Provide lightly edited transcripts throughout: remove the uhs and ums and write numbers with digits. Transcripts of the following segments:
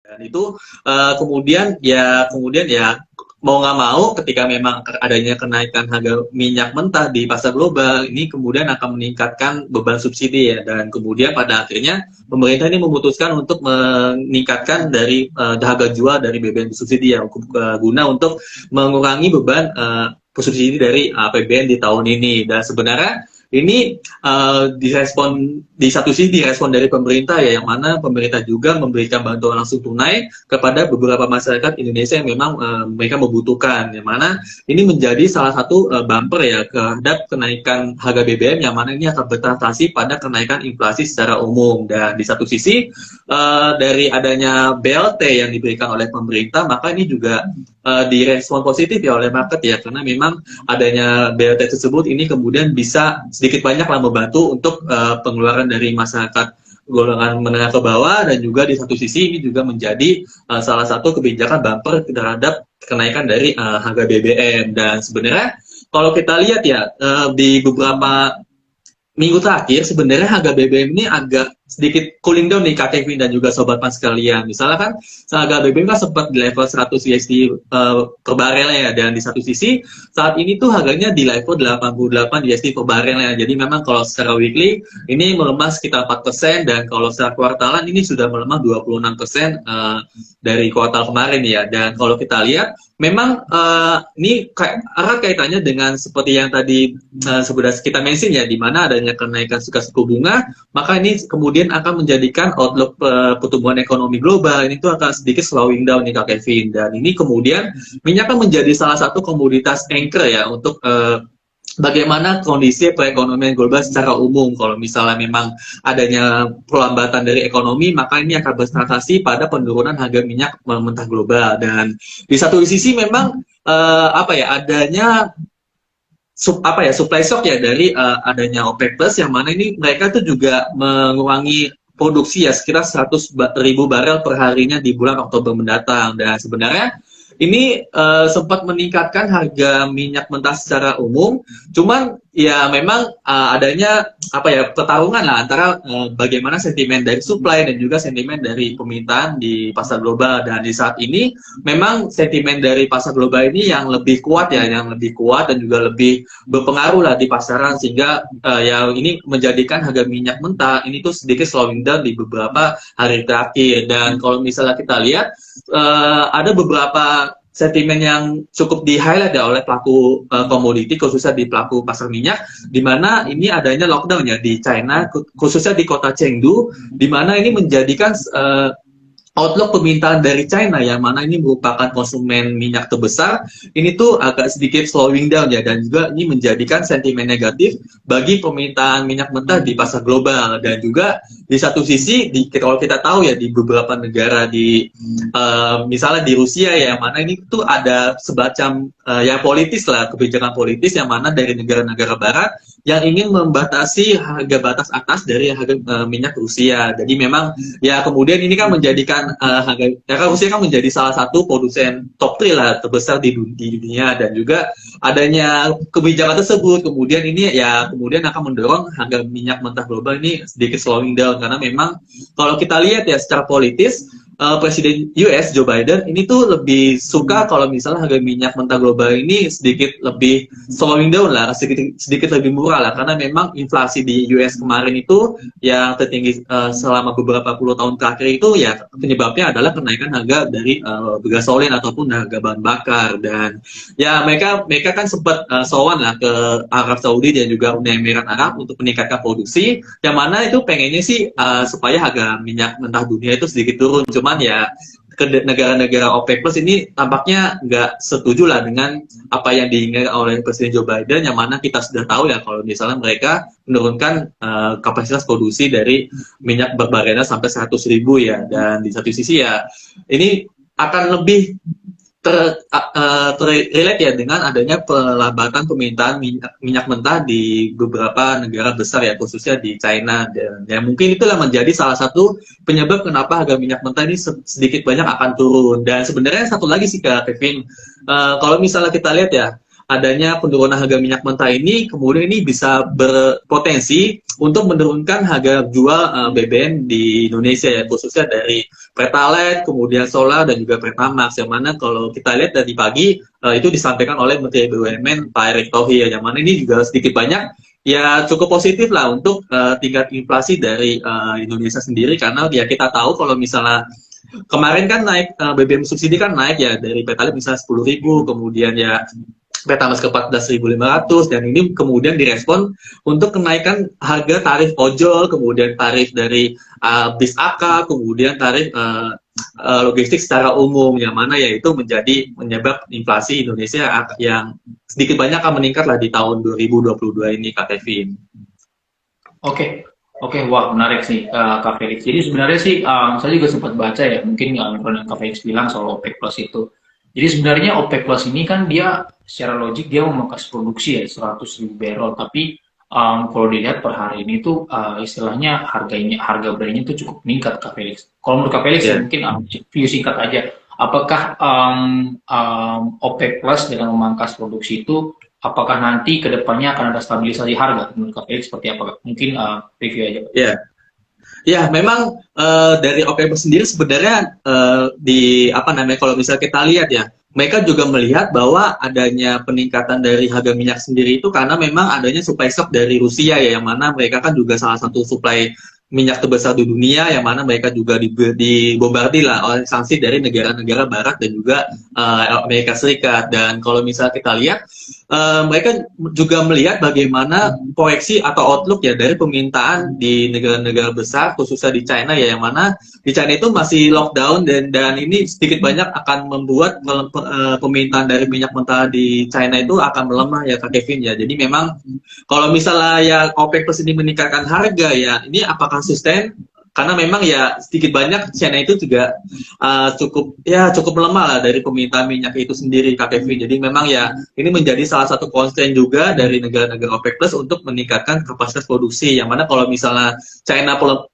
Dan itu kemudian ya mau nggak mau ketika memang adanya kenaikan harga minyak mentah di pasar global ini kemudian akan meningkatkan beban subsidi ya, dan kemudian pada akhirnya pemerintah ini memutuskan untuk meningkatkan dari harga jual dari BBM subsidi ya, guna untuk mengurangi beban subsidi dari APBN di tahun ini. Dan sebenarnya ini direspon di satu sisi direspon dari pemerintah ya, yang mana pemerintah juga memberikan bantuan langsung tunai kepada beberapa masyarakat Indonesia yang memang mereka membutuhkan, yang mana ini menjadi salah satu bumper ya terhadap kenaikan harga BBM, yang mana ini akan bertranslasi pada kenaikan inflasi secara umum. Dan di satu sisi dari adanya BLT yang diberikan oleh pemerintah, maka ini juga direspon positif ya oleh market ya, karena memang adanya BLT tersebut ini kemudian bisa sedikit banyaklah membantu untuk pengeluaran dari masyarakat golongan menengah ke bawah, dan juga di satu sisi ini juga menjadi salah satu kebijakan bumper terhadap kenaikan dari harga BBM. Dan sebenarnya kalau kita lihat ya di beberapa minggu terakhir sebenarnya harga BBM ini agak sedikit cooling down nih Kak Kevin dan juga Sobat Mas sekalian. Misalnya kan harga BBM kan sempat di level 100 USD per barel ya, dan di satu sisi saat ini tuh harganya di level 88 USD per barel ya. Jadi memang kalau secara weekly ini melemah sekitar 4%, dan kalau secara kuartalan ini sudah melemah 26% dari kuartal kemarin ya. Dan kalau kita lihat memang ini erat kaitannya dengan seperti yang tadi sudah kita mention ya, di mana adanya kenaikan suku bunga, maka ini kemudian akan menjadikan outlook pertumbuhan ekonomi global ini tuh akan sedikit slowing down nih Kak Kevin. Dan ini kemudian minyak akan menjadi salah satu komoditas anchor ya untuk bagaimana kondisi perekonomian global secara umum. Kalau misalnya memang adanya perlambatan dari ekonomi, maka ini akan bertranslasi pada penurunan harga minyak mentah global. Dan di satu sisi memang adanya supply shock ya dari adanya OPEC Plus, yang mana ini mereka tuh juga mengurangi produksi ya sekitar 100.000 barel per harinya di bulan Oktober mendatang. Dan sebenarnya ini sempat meningkatkan harga minyak mentah secara umum, cuman ya memang adanya pertarungan lah antara bagaimana sentimen dari supply dan juga sentimen dari permintaan di pasar global. Dan di saat ini memang sentimen dari pasar global ini yang lebih kuat dan juga lebih berpengaruh lah di pasaran, sehingga yang ini menjadikan harga minyak mentah ini tuh sedikit slowing down di beberapa hari terakhir. Dan kalau misalnya kita lihat ada beberapa sentimen yang cukup di-highlight ya oleh pelaku komoditi, khususnya di pelaku pasar minyak, di mana ini adanya lockdown ya di China, khususnya di kota Chengdu, di mana ini menjadikan outlook permintaan dari China, yang mana ini merupakan konsumen minyak terbesar, ini tuh agak sedikit slowing down ya, dan juga ini menjadikan sentimen negatif bagi permintaan minyak mentah di pasar global. Dan juga di satu sisi, kalau kita tahu ya di beberapa negara misalnya di Rusia ya, yang mana ini tuh ada semacam ya politis lah, kebijakan politis yang mana dari negara-negara barat yang ingin membatasi harga batas atas dari harga minyak Rusia. Jadi memang ya kemudian ini kan menjadikan karena Rusia kan menjadi salah satu produsen top 3 lah terbesar di dunia, dan juga adanya kebijakan tersebut kemudian ini ya kemudian akan mendorong harga minyak mentah global ini sedikit slowing down, karena memang kalau kita lihat ya secara politis Presiden US Joe Biden ini tuh lebih suka kalau misalnya harga minyak mentah global ini sedikit lebih slowing down lah, sedikit lebih murah lah, karena memang inflasi di US kemarin itu yang tertinggi selama beberapa puluh tahun terakhir itu ya penyebabnya adalah kenaikan harga dari gasolin ataupun harga bahan bakar. Dan ya mereka kan sempat sowan lah ke Arab Saudi dan juga Uni Emirat Arab untuk meningkatkan produksi, yang mana itu pengennya sih supaya harga minyak mentah dunia itu sedikit turun. Cuman ya ke negara-negara OPEC Plus ini tampaknya nggak setuju lah dengan apa yang diinginkan oleh Presiden Joe Biden, yang mana kita sudah tahu ya kalau misalnya mereka menurunkan kapasitas produksi dari minyak berbarena sampai 100.000 ya. Dan di satu sisi ya ini akan lebih relate ya dengan adanya pelambatan permintaan minyak mentah di beberapa negara besar ya, khususnya di China. Dan ya mungkin itulah menjadi salah satu penyebab kenapa harga minyak mentah ini sedikit banyak akan turun. Dan sebenarnya satu lagi sih Kak Kevin, kalau misalnya kita lihat ya adanya penurunan harga minyak mentah ini kemudian ini bisa berpotensi untuk menurunkan harga jual BBM di Indonesia ya, khususnya dari Pertalite, kemudian solar dan juga Pertamax, yang mana kalau kita lihat dari pagi itu disampaikan oleh Menteri BUMN Pak Erick Thohir, yang mana ini juga sedikit banyak ya cukup positif lah untuk tingkat inflasi dari Indonesia sendiri, karena ya kita tahu kalau misalnya kemarin kan naik BBM subsidi kan naik ya dari Pertalite misalnya 10.000, kemudian ya Pertamax ke 14.500, dan ini kemudian direspon untuk kenaikan harga tarif ojol, kemudian tarif dari bis AK, kemudian tarif logistik secara umum, yang mana yaitu menjadi menyebab inflasi Indonesia yang sedikit banyak akan meningkat lah di tahun 2022 ini, Kak Kevin. Oke, oke, wah menarik sih Kak Felix. Jadi sebenarnya sih saya juga sempat baca ya, mungkin yang Kak Felix bilang soal OPEC Plus itu. Jadi sebenarnya OPEC Plus ini kan dia secara logik dia memangkas produksi ya 100.000 barrel, tapi kalau dilihat per hari ini tuh istilahnya harga beranya tuh cukup meningkat Kak Felix. Kalau menurut Kak Felix ya Ya. mungkin view singkat aja, apakah OPEC Plus dengan memangkas produksi itu apakah nanti kedepannya akan ada stabilisasi harga? Menurut Kak Felix seperti apa? Mungkin review aja. Ya, ya, memang dari OPM sendiri sebenarnya di apa namanya, kalau misalnya kita lihat ya, mereka juga melihat bahwa adanya peningkatan dari harga minyak sendiri itu karena memang adanya supply shock dari Rusia ya, yang mana mereka kan juga salah satu supply minyak terbesar di dunia, yang mana mereka juga dibombardir lah oleh sanksi dari negara-negara barat dan juga Amerika Serikat. Dan kalau misalnya kita lihat, mereka juga melihat bagaimana proyeksi atau outlook ya dari permintaan di negara-negara besar, khususnya di China ya, yang mana di China itu masih lockdown, dan ini sedikit banyak akan membuat permintaan dari minyak mentah di China itu akan melemah ya Kak Kevin ya. Jadi memang kalau misalnya ya OPEC Plus ini meningkatkan harga ya, ini apakah sustain? Karena memang ya sedikit banyak China itu juga cukup melemah lah dari permintaan minyak itu sendiri Kak Kevin. Jadi memang ya ini menjadi salah satu constraint juga dari negara-negara OPEC Plus untuk meningkatkan kapasitas produksi. Yang mana kalau misalnya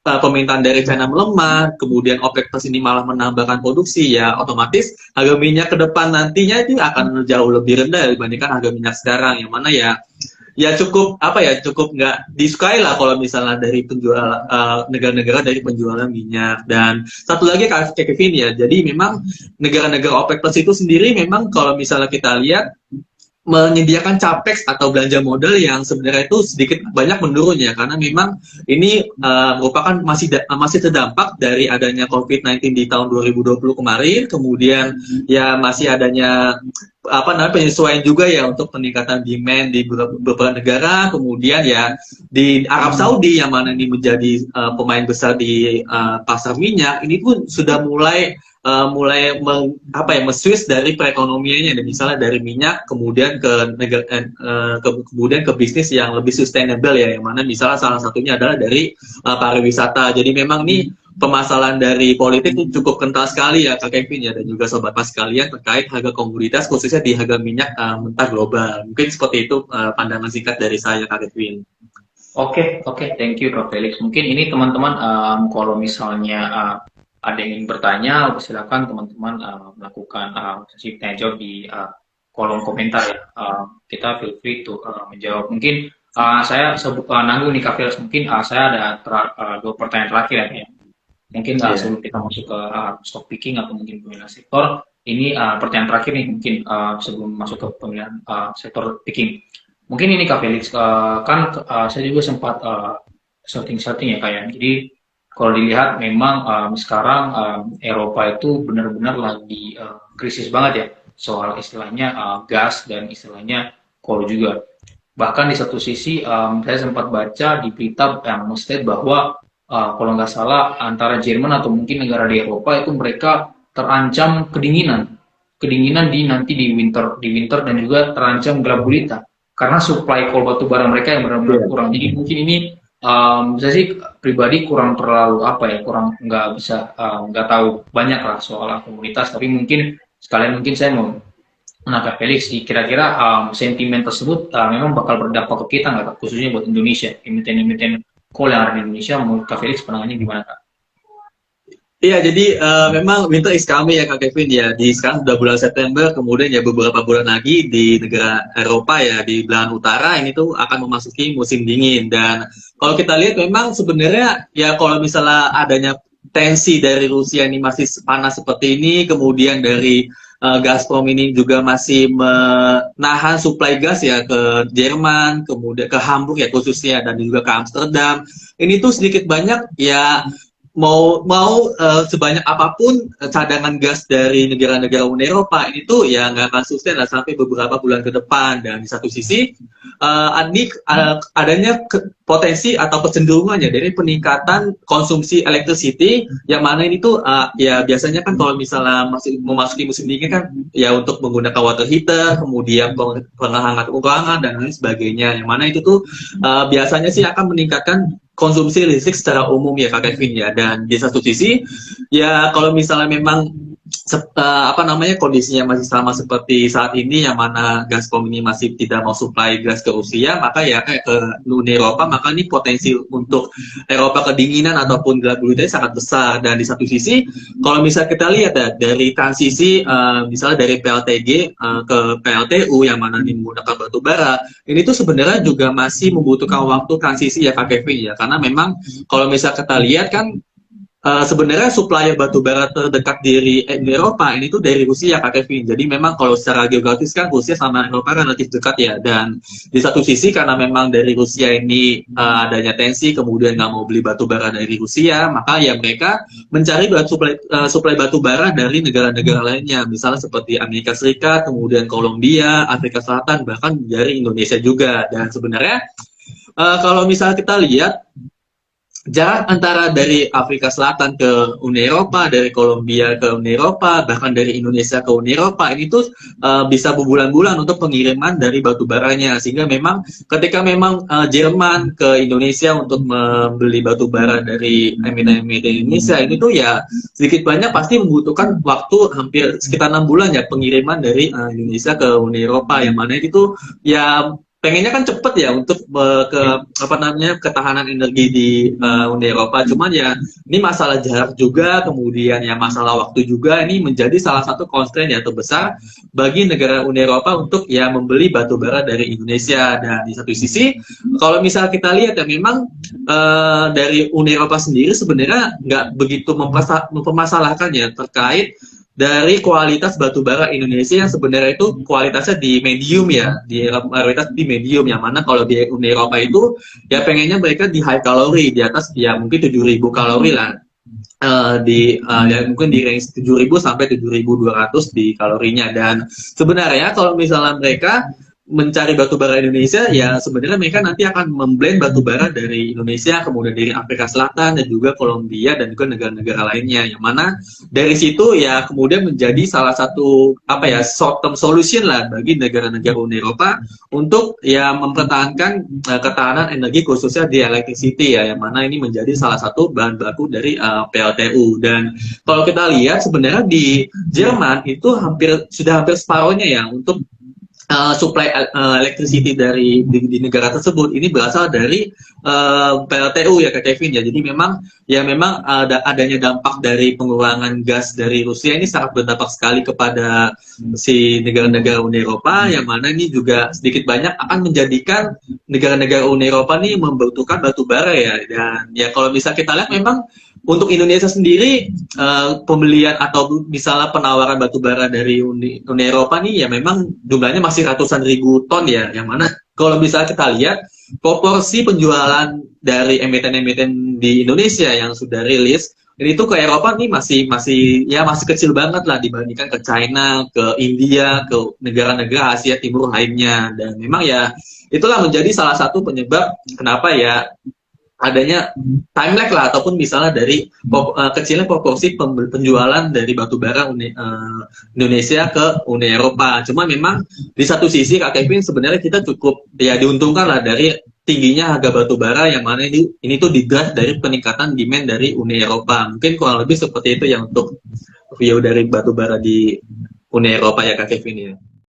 permintaan dari China melemah, kemudian OPEC Plus ini malah menambahkan produksi, ya otomatis harga minyak ke depan nantinya itu akan jauh lebih rendah dibandingkan harga minyak sekarang. Yang mana ya cukup nggak disukai lah kalau misalnya dari penjual negara-negara dari penjualan minyak. Dan satu lagi Kak Kevin ya, jadi memang negara-negara OPEC Plus itu sendiri memang kalau misalnya kita lihat menyediakan capex atau belanja modal yang sebenarnya itu sedikit banyak menurun ya, karena memang ini merupakan masih terdampak dari adanya COVID-19 di tahun 2020 kemarin, kemudian ya masih adanya penyesuaian juga ya untuk peningkatan demand di beberapa negara, kemudian ya di Arab Saudi yang mana ini menjadi pemain besar di pasar minyak, ini pun sudah mulai switch dari perekonomiannya, dan misalnya dari minyak kemudian ke kemudian ke bisnis yang lebih sustainable ya, yang mana misalnya salah satunya adalah dari pariwisata. Jadi memang ini permasalahan dari politik itu cukup kental sekali ya Kak Kevin ya, dan juga sobat mas sekalian, terkait harga komoditas khususnya di harga minyak mentah global. Mungkin seperti itu pandangan singkat dari saya Kak Kevin. Oke, thank you Kak Felix. Mungkin ini teman-teman kalau misalnya ada yang ingin bertanya, silakan teman-teman melakukan sesi tanya jawab di kolom komentar ya. Kita feel free to menjawab. Mungkin saya nanggung nih Kak Felix, mungkin saya ada dua pertanyaan terakhir ya. Mungkin sebelum kita masuk ke stock picking atau mungkin pemilihan sektor, ini pertanyaan terakhir nih mungkin sebelum masuk ke pemilihan sektor picking. Mungkin ini Kak Felix, kan saya juga sempat searching ya Kak ya. Jadi kalau dilihat memang sekarang Eropa itu benar-benar lagi krisis banget ya soal istilahnya gas dan istilahnya coal juga. Bahkan di satu sisi saya sempat baca di berita yang state bahwa kalau nggak salah antara Jerman atau mungkin negara di Eropa itu mereka terancam kedinginan nanti di winter dan juga terancam gelap gulita karena supply coal batu bara mereka yang benar-benar kurang. Jadi mungkin ini saya sih pribadi kurang nggak tahu banyak lah soal komunitas, tapi mungkin sekalian mungkin saya mau menangkap Felix, kira-kira sentimen tersebut memang bakal berdampak ke kita nggak, khususnya buat Indonesia, emiten coal yang ada di Indonesia. Menurut Kak Felix pandangannya gimana Kak? Iya, jadi memang winter is coming ya Kak Kevin ya. Di sekarang sudah bulan September, kemudian ya beberapa bulan lagi di negara Eropa ya di belahan utara ini tuh akan memasuki musim dingin. Dan kalau kita lihat memang sebenarnya ya kalau misalnya adanya tensi dari Rusia ini masih panas seperti ini, kemudian dari Gazprom ini juga masih menahan suplai gas ya ke Jerman, kemudian ke Hamburg ya khususnya dan juga ke Amsterdam. Ini tuh sedikit banyak ya mau mau sebanyak apapun cadangan gas dari negara-negara Uni Eropa ini tuh ya nggak akan sustain lah sampai beberapa bulan ke depan. Dan di satu sisi adanya potensi atau kecenderungannya dari peningkatan konsumsi electricity yang mana ini tuh ya biasanya kan kalau misalnya masih memasuki musim dingin kan ya untuk menggunakan water heater, kemudian penghangat ruangan dan lain sebagainya, yang mana itu tuh biasanya sih akan meningkatkan konsumsi listrik secara umum ya Kak Kevin ya. Dan di satu sisi ya kalau misalnya memang apa namanya kondisinya masih sama seperti saat ini yang mana Gazprom ini masih tidak mau supply gas ke Rusia, maka ya ke Uni Eropa, maka ini potensi untuk Eropa kedinginan ataupun gelap gulita sangat besar. Dan di satu sisi kalau misalnya kita lihat ya dari transisi misalnya dari PLTG ke PLTU yang mana ini menggunakan batu bara, ini tuh sebenarnya juga masih membutuhkan waktu transisi ya Kak Kevin ya, karena memang kalau misalnya kita lihat kan sebenarnya supplier batu bara terdekat di Eropa ini tuh dari Rusia Kak Kevin. Jadi memang kalau secara geografis kan Rusia sama Eropa relatif dekat ya. Dan di satu sisi karena memang dari Rusia ini adanya tensi, kemudian nggak mau beli batu bara dari Rusia, maka ya mereka mencari suplai batu bara dari negara-negara lainnya, misalnya seperti Amerika Serikat, kemudian Kolombia, Afrika Selatan, bahkan dari Indonesia juga. Dan sebenarnya kalau misalnya kita lihat jarak antara dari Afrika Selatan ke Uni Eropa, dari Kolombia ke Uni Eropa, bahkan dari Indonesia ke Uni Eropa, ini tuh bisa berbulan-bulan untuk pengiriman dari batu baranya. Sehingga memang ketika memang Jerman ke Indonesia untuk membeli batu bara dari emiten-emiten Indonesia, ini tuh ya sedikit banyak pasti membutuhkan waktu hampir sekitar 6 bulan ya pengiriman dari Indonesia ke Uni Eropa, yang mana itu ya pengennya kan cepet ya untuk ke apa namanya ketahanan energi di Uni Eropa. Cuman ya ini masalah jarak juga, kemudian ya masalah waktu juga, ini menjadi salah satu constraint ya terbesar bagi negara Uni Eropa untuk ya membeli batu bara dari Indonesia. Dan di satu sisi kalau misal kita lihat ya memang dari Uni Eropa sendiri sebenarnya nggak begitu mempermasalahkan ya terkait dari kualitas batu bara Indonesia yang sebenarnya itu kualitasnya di medium ya, di kualitas di medium, yang mana kalau di Uni Eropa itu ya pengennya mereka di high kalori, di atas ya mungkin 7.000 kalori lah, ya mungkin di range 7.000 sampai 7.200 di kalorinya. Dan sebenarnya kalau misalnya mereka mencari batu bara Indonesia, ya sebenarnya mereka nanti akan memblend batu bara dari Indonesia, kemudian dari Afrika Selatan dan juga Kolombia dan juga negara-negara lainnya, yang mana dari situ ya kemudian menjadi salah satu apa ya short term solution lah bagi negara-negara Uni Eropa untuk ya mempertahankan ketahanan energi khususnya di electricity ya, yang mana ini menjadi salah satu bahan baku dari PLTU. Dan kalau kita lihat sebenarnya di Jerman itu sudah hampir separohnya ya untuk supply electricity di negara tersebut ini berasal dari PLTU ya Kak Kevin ya. Jadi memang adanya dampak dari pengurangan gas dari Rusia ini sangat berdampak sekali kepada si negara-negara Uni Eropa, yang mana ini juga sedikit banyak akan menjadikan negara-negara Uni Eropa ini membutuhkan batu bara ya. Dan ya kalau bisa kita lihat memang untuk Indonesia sendiri pembelian atau misalnya penawaran batu bara dari Uni Eropa nih ya memang jumlahnya masih ratusan ribu ton ya, yang mana kalau misalnya kita lihat proporsi penjualan dari emiten-emiten di Indonesia yang sudah rilis ini tuh ke Eropa nih masih kecil banget lah dibandingkan ke China, ke India, ke negara-negara Asia Timur lainnya. Dan memang ya itulah menjadi salah satu penyebab kenapa ya adanya time lag lah, ataupun misalnya dari kecilnya proporsi penjualan dari batu bara Indonesia ke Uni Eropa. Cuma memang di satu sisi Kak Kevin sebenarnya kita cukup ya diuntungkan lah dari tingginya harga batu bara, yang mana ini tuh di-drive dari peningkatan demand dari Uni Eropa. Mungkin kurang lebih seperti itu yang untuk view dari batu bara di Uni Eropa ya Kak Kevin ya.